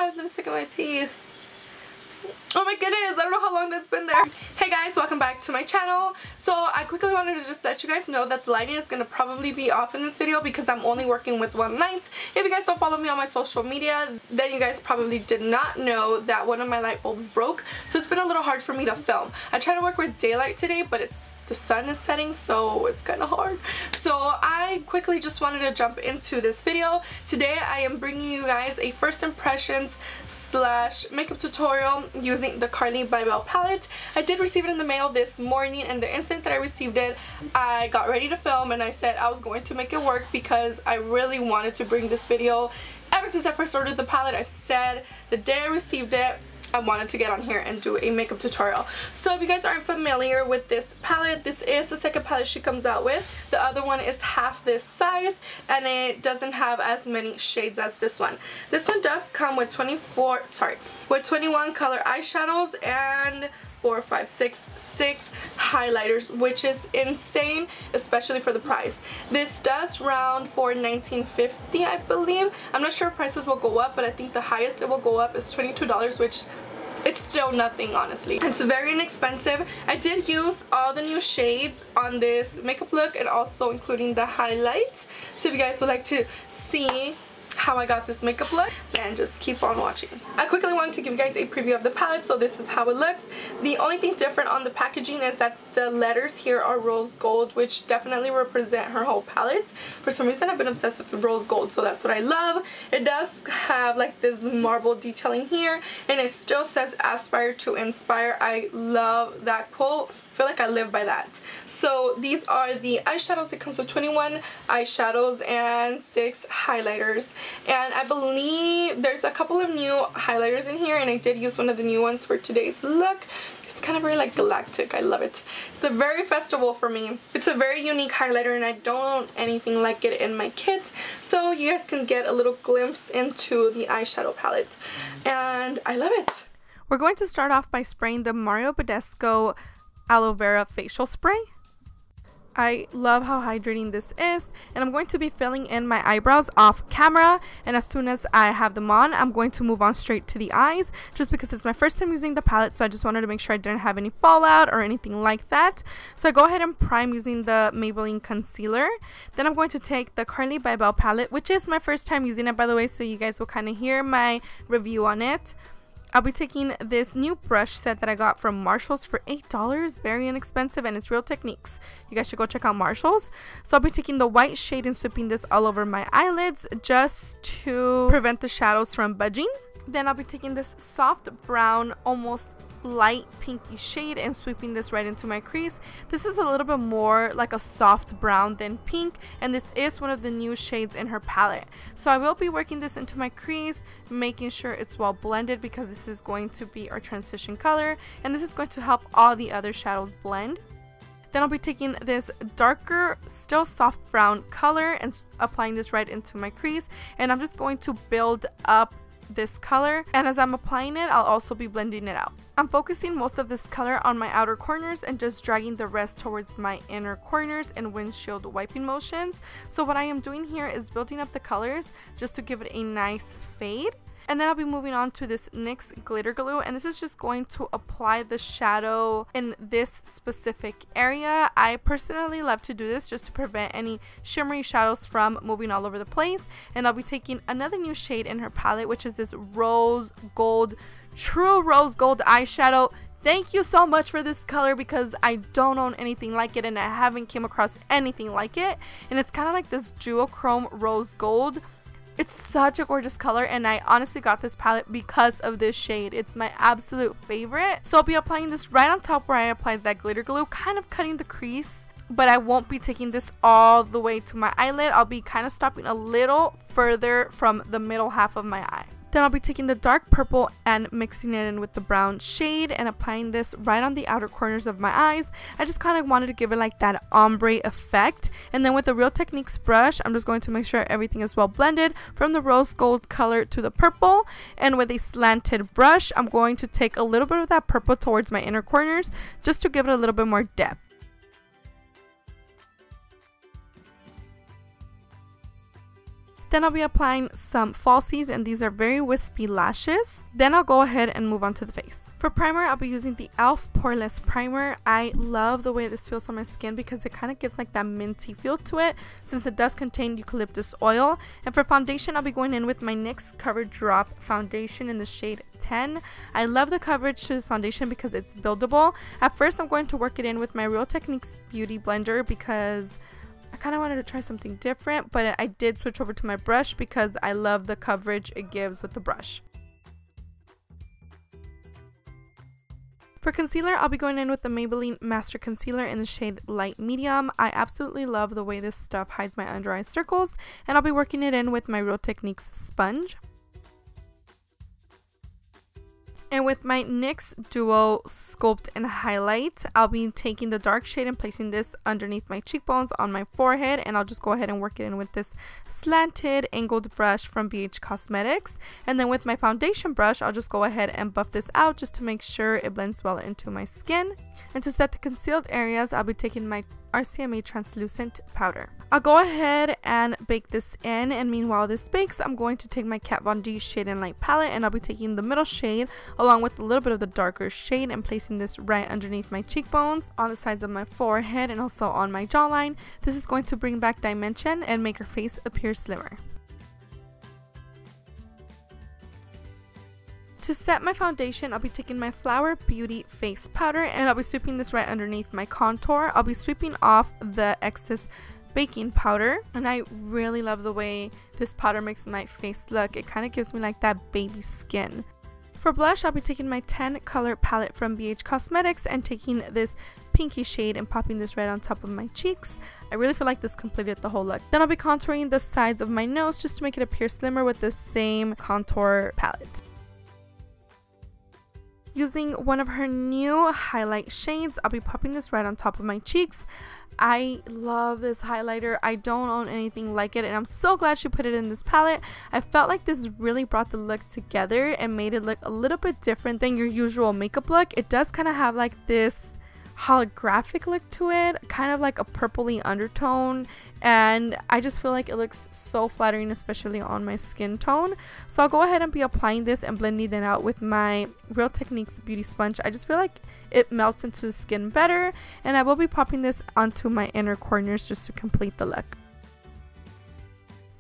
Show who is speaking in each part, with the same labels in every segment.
Speaker 1: I'm gonna stick in my teeth. Oh my goodness, I don't know how long that's been there. Hey guys, welcome back to my channel. So I quickly wanted to just let you guys know that the lighting is going to probably be off in this video because I'm only working with one light. If you guys don't follow me on my social media, then you guys probably did not know that one of my light bulbs broke. So it's been a little hard for me to film. I try to work with daylight today, but the sun is setting, so it's kind of hard. So I quickly just wanted to jump into this video. Today I am bringing you guys a first impressions / makeup tutorial using the Carli Bybel palette. I did receive it in the mail this morning, and the instant that I received it, I got ready to film and I said I was going to make it work because I really wanted to bring this video. Ever since I first ordered the palette, I said the day I received it, I wanted to get on here and do a makeup tutorial. So if you guys aren't familiar with this palette, this is the second palette she comes out with. The other one is half this size and it doesn't have as many shades as this one. This one does come with 21 color eyeshadows and 6 highlighters, which is insane, especially for the price. This does round for $19.50, I believe. I'm not sure if prices will go up, but I think the highest it will go up is $22, which it's still nothing, honestly. It's very inexpensive. I did use all the new shades on this makeup look and also including the highlights. So if you guys would like to see how I got this makeup look, then just keep on watching. I quickly wanted to give you guys a preview of the palette, so this is how it looks. The only thing different on the packaging is that the letters here are rose gold, which definitely represent her whole palette. For some reason I've been obsessed with the rose gold, so that's what I love. It does have like this marble detailing here, and it still says aspire to inspire. I love that quote. I feel like I live by that. So these are the eyeshadows. It comes with 21 eyeshadows and 6 highlighters, and I believe there's a couple of new highlighters in here, and I did use one of the new ones for today's look. It's kind of very like galactic. I love it. It's a very festival for me. It's a very unique highlighter and I don't own anything like it in my kit, so you guys can get a little glimpse into the eyeshadow palette, and I love it. We're going to start off by spraying the Badescu Aloe Vera facial spray. I love how hydrating this is, and I'm going to be filling in my eyebrows off camera, and as soon as I have them on, I'm going to move on straight to the eyes, just because it's my first time using the palette, so I just wanted to make sure I didn't have any fallout or anything like that. So I go ahead and prime using the Maybeline concealer. Then I'm going to take the Carli Bybel palette, which is my first time using it, by the way, so you guys will kind of hear my review on it. I'll be taking this new brush set that I got from Marshall's for $8, very inexpensive, and it's Real Techniques. You guys should go check out Marshall's. So I'll be taking the white shade and sweeping this all over my eyelids just to prevent the shadows from budging. Then I'll be taking this soft brown, almost light pinky shade and sweeping this right into my crease. This is a little bit more like a soft brown than pink, and this is one of the new shades in her palette. So I will be working this into my crease, making sure it's well blended because this is going to be our transition color, and this is going to help all the other shadows blend. Then I'll be taking this darker, still soft brown color and applying this right into my crease, and I'm just going to build up this color, and as I'm applying it, I'll also be blending it out. I'm focusing most of this color on my outer corners and just dragging the rest towards my inner corners in windshield wiping motions. So what I am doing here is building up the colors just to give it a nice fade. And then I'll be moving on to this NYX glitter glue, and this is just going to apply the shadow in this specific area. I personally love to do this just to prevent any shimmery shadows from moving all over the place. And I'll be taking another new shade in her palette, which is this rose gold, true rose gold eyeshadow. Thank you so much for this color because I don't own anything like it and I haven't came across anything like it. And it's kind of like this duochrome rose gold. It's such a gorgeous color, and I honestly got this palette because of this shade. It's my absolute favorite. So I'll be applying this right on top where I applied that glitter glue, kind of cutting the crease, but I won't be taking this all the way to my eyelid. I'll be kind of stopping a little further from the middle half of my eye. Then I'll be taking the dark purple and mixing it in with the brown shade and applying this right on the outer corners of my eyes. I just kind of wanted to give it like that ombre effect. And then with the Real Techniques brush, I'm just going to make sure everything is well blended from the rose gold color to the purple. And with a slanted brush, I'm going to take a little bit of that purple towards my inner corners just to give it a little bit more depth. Then I'll be applying some falsies, and these are very wispy lashes. Then I'll go ahead and move on to the face. For primer, I'll be using the e.l.f. Poreless primer. I love the way this feels on my skin because it kind of gives like that minty feel to it since it does contain eucalyptus oil. And for foundation, I'll be going in with my NYX Coverage Drop foundation in the shade 10. I love the coverage to this foundation because it's buildable. At first, I'm going to work it in with my Real Techniques Beauty Blender because I kind of wanted to try something different, but I did switch over to my brush because I love the coverage it gives with the brush. For concealer, I'll be going in with the Maybeline Master Concealer in the shade Light Medium. I absolutely love the way this stuff hides my under eye circles, and I'll be working it in with my Real Techniques sponge. And with my NYX Duo Sculpt and Highlight, I'll be taking the dark shade and placing this underneath my cheekbones on my forehead, and I'll just go ahead and work it in with this slanted angled brush from BH Cosmetics. And then with my foundation brush, I'll just go ahead and buff this out just to make sure it blends well into my skin. And to set the concealed areas, I'll be taking my RCMA translucent powder. I'll go ahead and bake this in, and meanwhile this bakes, I'm going to take my Kat Von D Shade and Light palette, and I'll be taking the middle shade along with a little bit of the darker shade and placing this right underneath my cheekbones, on the sides of my forehead, and also on my jawline. This is going to bring back dimension and make her face appear slimmer. To set my foundation, I'll be taking my Flower Beauty face powder, and I'll be sweeping this right underneath my contour. I'll be sweeping off the excess baking powder, and I really love the way this powder makes my face look. It kind of gives me like that baby skin. For blush, I'll be taking my 10 color palette from BH Cosmetics and taking this pinky shade and popping this right on top of my cheeks. I really feel like this completed the whole look. Then I'll be contouring the sides of my nose just to make it appear slimmer with the same contour palette. Using one of her new highlight shades, I'll be popping this right on top of my cheeks. I love this highlighter. I don't own anything like it, and I'm so glad she put it in this palette. I felt like this really brought the look together and made it look a little bit different than your usual makeup look. It does kind of have like this holographic look to it, kind of like a purpley undertone, and I just feel like it looks so flattering, especially on my skin tone. So I'll go ahead and be applying this and blending it out with my Real Techniques beauty sponge. I just feel like it melts into the skin better, and I will be popping this onto my inner corners just to complete the look.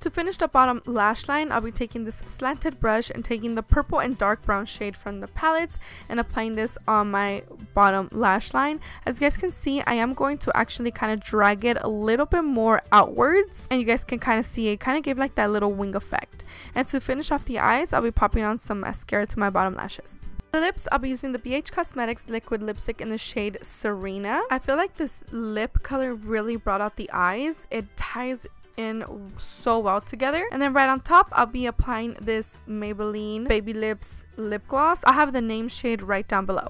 Speaker 1: To finish the bottom lash line, I'll be taking this slanted brush and taking the purple and dark brown shade from the palette and applying this on my bottom lash line. As you guys can see, I am going to actually kind of drag it a little bit more outwards, and you guys can kind of see it kind of gave like that little wing effect. And to finish off the eyes, I'll be popping on some mascara to my bottom lashes. For the lips, I'll be using the BH Cosmetics liquid lipstick in the shade Serena. I feel like this lip color really brought out the eyes. It ties in so well together. And then right on top, I'll be applying this Maybelline Baby Lips lip gloss. I'll have the name shade right down below.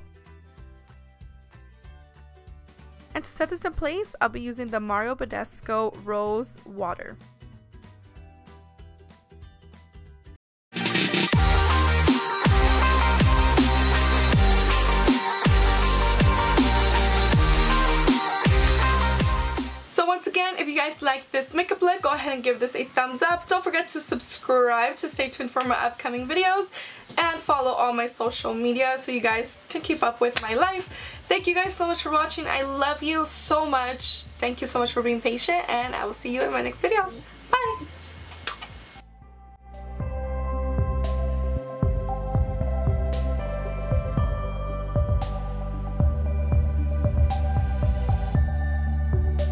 Speaker 1: And to set this in place, I'll be using the Mario Badescu Rose Water. Once again, if you guys like this makeup look, go ahead and give this a thumbs up. Don't forget to subscribe to stay tuned for my upcoming videos, and follow all my social media so you guys can keep up with my life. Thank you guys so much for watching. I love you so much. Thank you so much for being patient, and I will see you in my next video. Bye!